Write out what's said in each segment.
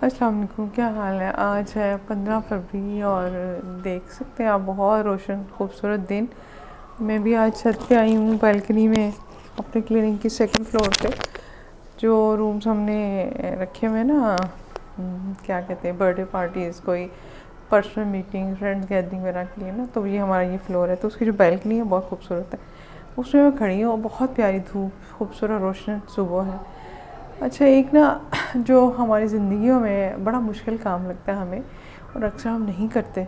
अस्सलाम वालेकुम, क्या हाल है। आज है 15 फरवरी और देख सकते हैं आप बहुत रोशन खूबसूरत दिन। मैं भी आज छत पे आई हूँ बालकनी में अपने क्लिनिक की सेकंड फ्लोर पे। जो रूम्स हमने रखे हुए हैं ना, क्या कहते हैं, बर्थडे पार्टीज़, कोई पर्सनल मीटिंग, फ्रेंड्स गैदरिंग वगैरह के लिए ना, तो ये हमारा ये फ्लोर है। तो उसकी जो बालकनी है बहुत खूबसूरत है, उसमें मैं खड़ी हूँ और बहुत प्यारी धूप, खूबसूरत रोशन सुबह है। अच्छा, एक ना जो हमारी ज़िंदगियों में बड़ा मुश्किल काम लगता है हमें, और अक्सर हम नहीं करते,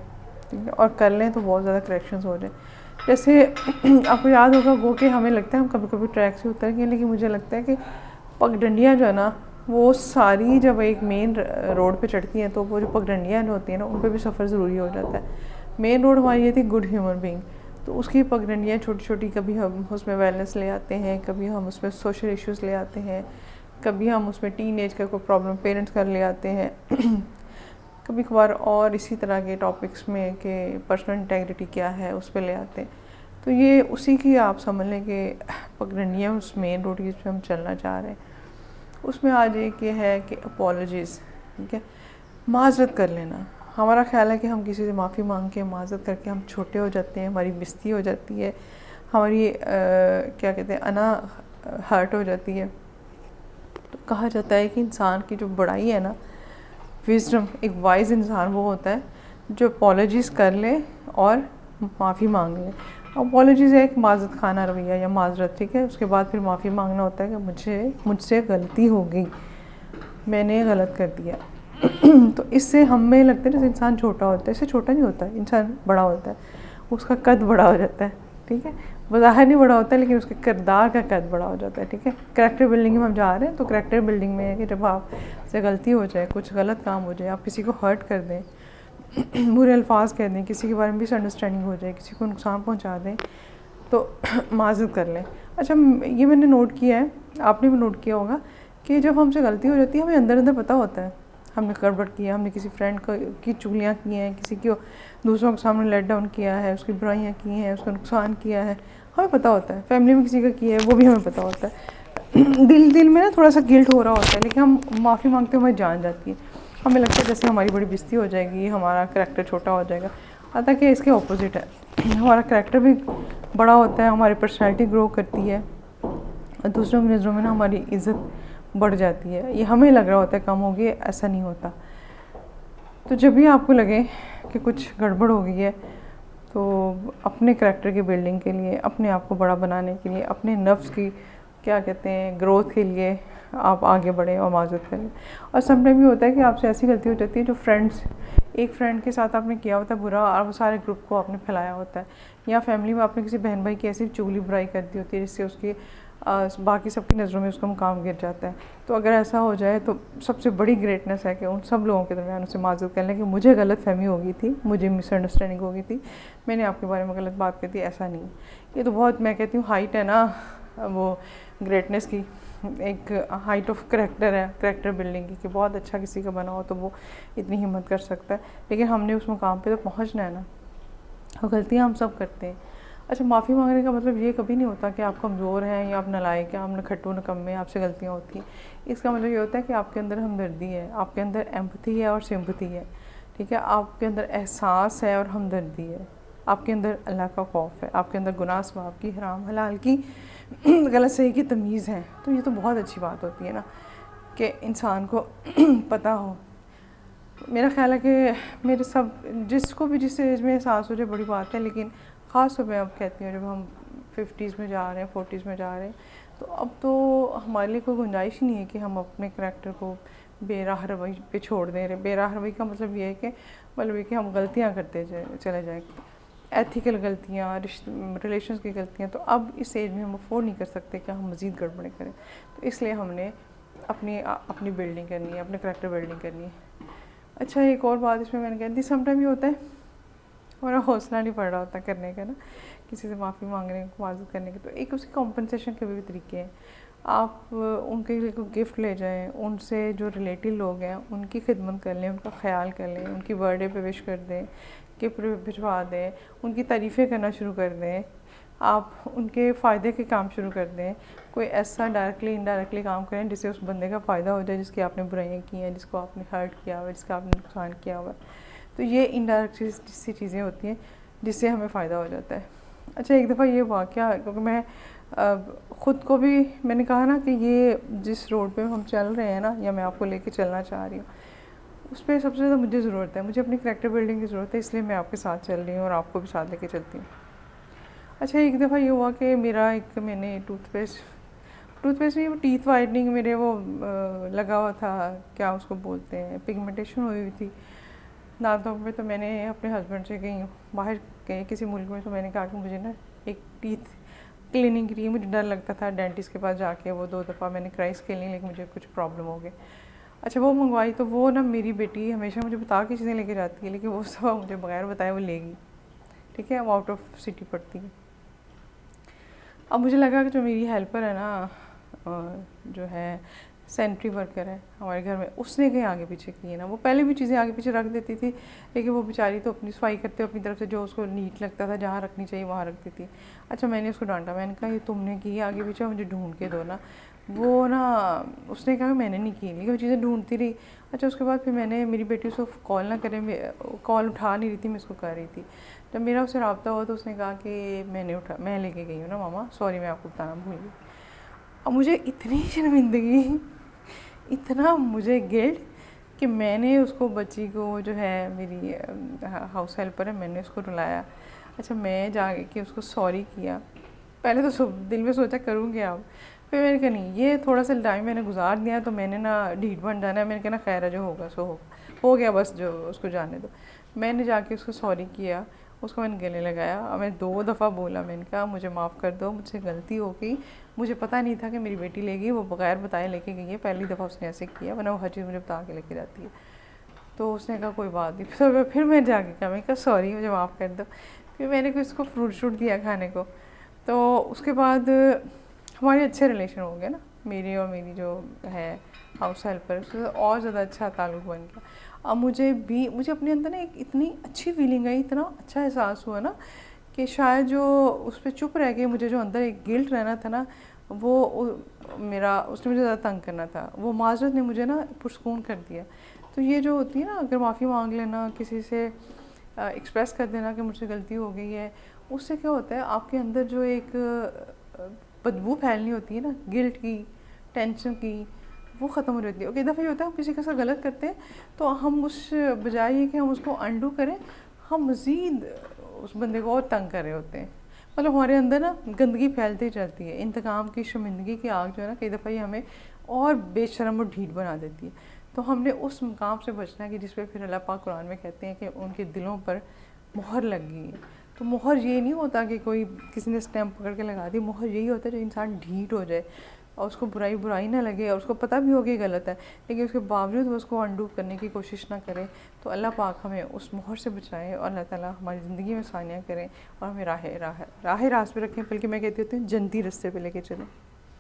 ठीक है, और कर लें तो बहुत ज़्यादा करेक्शंस हो जाए। जैसे आपको याद होगा वो कि हमें लगता है हम कभी कभी ट्रैक से उतर गए, लेकिन मुझे लगता है कि पगडंडियाँ जो है ना, वो सारी जब एक मेन रोड पे चढ़ती हैं तो वो जो पगडंडियाँ जो होती हैं ना, उन पर भी सफ़र ज़रूरी हो जाता है। मेन रोड हमारी ये थी गुड ह्यूमन बीइंग, तो उसकी पगडंडियाँ छोटी छोटी, कभी हम उसमें वेलनेस ले आते हैं, कभी हम उसमें सोशल इश्यूज़ ले आते हैं, कभी हम उसमें टीन एज का कोई प्रॉब्लम पेरेंट्स कर ले आते हैं कभी कभार और इसी तरह के टॉपिक्स में कि पर्सनल इंटेग्रिटी क्या है उस पर ले आते हैं। तो ये उसी की आप समझ लें कि पगडंडियाँ उस मेन रोड जिस पे हम चलना चाह रहे हैं, उसमें आज एक ये है कि अपॉलॉजीज़, ठीक है, माज़रत कर लेना। हमारा ख्याल है कि हम किसी से माफ़ी मांग के माज़रत करके हम छोटे हो जाते हैं, हमारी बेइज्जती हो जाती है, हमारी क्या कहते हैं, अना हर्ट हो जाती है। तो कहा जाता है कि इंसान की जो बड़ाई है ना, विजडम, एक वाइज इंसान वो होता है जो अपॉलॉजीज़ कर ले और माफ़ी मांग ले। अपॉलॉजीज़ है एक माज़रत खाना रवैया या माज़रत, ठीक है, उसके बाद फिर माफ़ी मांगना होता है कि मुझसे गलती हो गई, मैंने गलत कर दिया तो इससे हमें लगता है जैसे इंसान छोटा होता है, इससे छोटा नहीं होता, इंसान बड़ा होता है, उसका कद बड़ा हो जाता है, ठीक है, बाहर नहीं बड़ा होता है लेकिन उसके किरदार का कद बड़ा हो जाता है, ठीक है। करैक्टर बिल्डिंग में हम जा रहे हैं, तो करैक्टर बिल्डिंग में है कि जब आप से गलती हो जाए, कुछ गलत काम हो जाए, आप किसी को हर्ट कर दें बुरे अल्फाज कह दें, किसी के बारे में मिसअंडरस्टैंडिंग हो जाए, किसी को नुकसान पहुँचा दें, तो माज़रत कर लें। अच्छा, ये मैंने नोट किया है, आपने भी नोट किया होगा कि जब हमसे गलती हो जाती है हमें अंदर अंदर पता होता है हमने गड़बड़ किया, हमने किसी फ्रेंड की चुगलियाँ की हैं, किसी को दूसरों के सामने लेट डाउन किया है, उसकी बुराइयाँ की हैं, उसका नुकसान किया है, हमें पता होता है। फैमिली में किसी का किया है वो भी हमें पता होता है दिल में ना थोड़ा सा गिल्ट हो रहा होता है, लेकिन हम माफ़ी मांगते हुए हमें जान जाती है, हमें लगता है जैसे हमारी बड़ी बेइज्जती हो जाएगी, हमारा करैक्टर छोटा हो जाएगा। हालांकि इसके ऑपोजिट है, हमारा करैक्टर भी बड़ा होता है, हमारी पर्सनैलिटी ग्रो करती है, और दूसरों की नज़रों में ना हमारी इज़्ज़त बढ़ जाती है। ये हमें लग रहा होता है कम होगी, ऐसा नहीं होता। तो जब भी आपको लगे कि कुछ गड़बड़ हो गई है, तो अपने करैक्टर की बिल्डिंग के लिए, अपने आप को बड़ा बनाने के लिए, अपने नफ्स की क्या कहते हैं ग्रोथ के लिए आप आगे बढ़ें और माज़रत करें। और समटाइम भी होता है कि आपसे ऐसी गलती हो जाती है जो एक फ्रेंड के साथ आपने किया होता है बुरा, और वो सारे ग्रुप को आपने फैलाया होता है, या फैमिली में आपने किसी बहन भाई की ऐसी चुगली बुराई कर दी होती है जिससे उसकी बाकी सबकी नज़रों में उसका मुकाम गिर जाता है। तो अगर ऐसा हो जाए तो सबसे बड़ी ग्रेटनेस है कि उन सब लोगों के दरमियान उससे माज़रत कर लें कि मुझे गलत फहमी हो गई थी, मुझे मिसअंडरस्टैंडिंग हो गई थी, मैंने आपके बारे में गलत बात कर दी, ऐसा नहीं। ये तो बहुत, मैं कहती हूँ, हाइट है ना वो ग्रेटनेस की, एक हाइट ऑफ करैक्टर है, करैक्टर बिल्डिंग की, कि बहुत अच्छा किसी का बना हो तो वो इतनी हिम्मत कर सकता है। लेकिन हमने उस मुकाम पे तो पहुंचना है ना, और गलतियाँ हम सब करते हैं। अच्छा, माफ़ी मांगने का मतलब ये कभी नहीं होता कि आप कमज़ोर हैं या आप नालायक हैं, आप नखट्टू नकम्मे, आपसे गलतियाँ होती हैं। इसका मतलब ये होता है कि आपके अंदर हमदर्दी है, आपके अंदर एम्पैथी है और सिंपैथी है, ठीक है, आपके अंदर एहसास है और हमदर्दी है, आपके अंदर अल्लाह का खौफ है, आपके अंदर गुनाह सवाब की, हराम हलाल की, गलत सही की तमीज़ है। तो ये तो बहुत अच्छी बात होती है ना कि इंसान को पता हो। मेरा ख्याल है कि मेरे सब जिसको भी जिस एज में एहसास हो जाए बड़ी बात है, लेकिन ख़ास तौर पे अब कहती हूँ जब हम 50s में जा रहे हैं, 40s में जा रहे हैं, तो अब तो हमारे लिए कोई गुंजाइश ही नहीं है कि हम अपने करैक्टर को बेराह रवैये पे छोड़ दें। बेराह रवैये का मतलब ये है कि हम गलतियाँ करते चले जाएँ, एथिकल गलतियाँ, रिलेशंस की गलतियाँ। तो अब इस एज में हम अफोर्ड नहीं कर सकते कि हम मज़ीद गड़बड़ें करें, तो इसलिए हमने अपनी बिल्डिंग करनी है, अपने करैक्टर बिल्डिंग करनी है। अच्छा, एक और बात इसमें मैंने कह दी, समटाइम ये होता है हमारा हौसला नहीं पड़ रहा होता करने का ना, किसी से माफ़ी मांगने को, माज़रत करने के, तो एक उसकी कॉम्पनसेशन के भी तरीके हैं। आप उनके लिए कोई गिफ्ट ले जाएं, उनसे जो रिलेटिव लोग हैं उनकी खिदमत कर लें, उनका ख्याल कर लें, उनकी बर्थडे पे विश कर दें, गिफ्ट भिजवा दें, उनकी तारीफ़ें करना शुरू कर दें, आप उनके फ़ायदे के काम शुरू कर दें, कोई ऐसा डायरेक्टली इनडायरेक्टली काम करें जिससे उस बंदे का फ़ायदा हो जाए, जिसकी आपने बुराइयाँ की हैं, जिसको आपने हर्ट किया हुआ है, जिसका आपने नुकसान किया हुआ है। तो ये इनडायरेक्ट सी चीज़ें होती हैं जिससे हमें फ़ायदा हो जाता है। अच्छा, एक दफ़ा ये वाक़या, क्योंकि मैं ख़ुद को भी, मैंने कहा ना कि ये जिस रोड पे हम चल रहे हैं ना, या मैं आपको लेके चलना चाह रही हूँ, उस पर सबसे ज़्यादा मुझे ज़रूरत है, मुझे अपनी करैक्टर बिल्डिंग की ज़रूरत है, इसलिए मैं आपके साथ चल रही हूँ और आपको भी साथ लेके चलती हूँ। अच्छा, एक दफ़ा ये हुआ कि मैंने टूथपेस्ट नहीं, वो टीथ वाइटनिंग मेरे वो लगा हुआ था, क्या उसको बोलते हैं, पिगमेंटेशन हुई हुई थी दांतों पे। तो मैंने अपने हस्बैंड से कहीं बाहर गए किसी मुल्क में, तो मैंने कहा कि मुझे ना एक टीथ क्लीनिंग के लिए, मुझे डर लगता था डेंटिस्ट के पास जाके, वो 2 दफ़ा मैंने कराई स्केलिंग, लेकिन मुझे कुछ प्रॉब्लम हो गई। अच्छा, वो मंगवाई, तो वो ना मेरी बेटी हमेशा मुझे बता के चीज़ें लेके जाती है, लेकिन वो सब मुझे बगैर बताए वो लेगी, ठीक है, वो आउट ऑफ सिटी पड़ती है। अब मुझे लगा कि जो मेरी हेल्पर है ना, जो है सैनिटरी वर्कर है हमारे घर में, उसने कहीं आगे पीछे की है ना, वो पहले भी चीज़ें आगे पीछे रख देती थी, लेकिन वो बेचारी तो अपनी सफाई करते अपनी तरफ से, जो उसको नीट लगता था, जहाँ रखनी चाहिए वहाँ रखती थी। अच्छा, मैंने उसको डांटा, मैंने कहा ये तुमने की है आगे पीछे, मुझे ढूंढ के दो ना। वो ना, उसने कहा मैंने नहीं की, लेकिन वो चीज़ें ढूंढती रही। अच्छा, उसके बाद फिर मैंने, मेरी बेटी उसको कॉल ना करे, कॉल उठा नहीं रही थी, मैं उसको कर रही थी। जब मेरा उससे रब्ता हुआ तो उसने कहा कि मैं लेके गई हूँ ना मामा, सॉरी मैं आपको बताना भूल गई। अब मुझे इतनी शर्मिंदगी, इतना मुझे गिल्ट कि मैंने उसको, बच्ची को, जो है मेरी हाउस हेल्पर है, मैंने उसको रुलाया। अच्छा, मैं जाके उसको सॉरी किया। पहले तो दिल में सोचा करूँगी अब, फिर मैंने कहा नहीं, ये थोड़ा सा टाइम मैंने गुजार दिया, तो मैंने ना ढीठ बन जाना है। मैंने कहा ना खैर है, जो होगा सो हो गया, बस जो उसको जाने दो। मैंने जाके उसको सॉरी किया, उसको मैंने गले लगाया, मैं 2 दफ़ा बोला, मैंने कहा मुझे माफ़ कर दो, मुझसे गलती हो गई, मुझे पता नहीं था कि मेरी बेटी लेगी, वो बगैर बताए लेके गई है, पहली दफ़ा उसने ऐसे किया, वरना वो हर चीज़ मुझे बता के लेके जाती है। तो उसने कहा कोई बात नहीं, फिर मैं जाके कहा, मैं कहा सॉरी, मुझे माफ़ कर दो। फिर मैंने कुछ उसको फ्रूट श्रूट दिया खाने को। तो उसके बाद हमारे अच्छे रिलेशन हो गए ना, मेरी और मेरी जो है हाउस हेल्पर, उससे और ज़्यादा अच्छा ताल्लुक़ बन गया। अब मुझे अपने अंदर ना एक इतनी अच्छी फीलिंग आई, इतना अच्छा एहसास हुआ ना, कि शायद जो उस पर चुप रह के मुझे जो अंदर एक गिल्ट रहना था ना, वो उसने मुझे ज़्यादा तंग करना था, वो माज़रत ने मुझे ना पुरसकून कर दिया। तो ये जो होती है ना, अगर माफ़ी मांग लेना, किसी से एक्सप्रेस कर देना कि मुझसे गलती हो गई है, उससे क्या होता है, आपके अंदर जो एक बदबू फैलनी होती है ना, गिल्ट की, टेंशन की, वो ख़त्म हो जाती है। और कई दफ़ा ये होता है, हम किसी के साथ गलत करते हैं, तो हम उस बजाय ये कि हम उसको अंडू करें, हम मज़ीद उस बंदे को और तंग कर रहे होते हैं। मतलब हमारे अंदर ना गंदगी फैलती जाती है, इंतकाम की, शर्मिंदगी की आग जो है ना, कई दफ़ा ये हमें और बेशर्म और ढीठ बना देती है। तो हमने उस मुकाम से बचना है कि जिस पे फिर अल्लाह पाक कुरान में कहते हैं कि उनके दिलों पर मोहर लग गई है। तो मोहर ये नहीं होता कि कोई किसी ने स्टैम्प पकड़ के लगा दी, मोहर यही होता है जो इंसान ढीठ हो जाए और उसको बुराई ना लगे, और उसको पता भी हो कि गलत है, लेकिन उसके बावजूद वो उसको अंडू करने की कोशिश ना करे। तो अल्लाह पाक हमें उस मोहर से बचाए, और अल्लाह ताला हमारी ज़िंदगी में आसानियाँ करें और हमें राह रास्त पे रखें, बल्कि मैं कहती होती हूँ जन्नती रास्ते पे लेके चलें।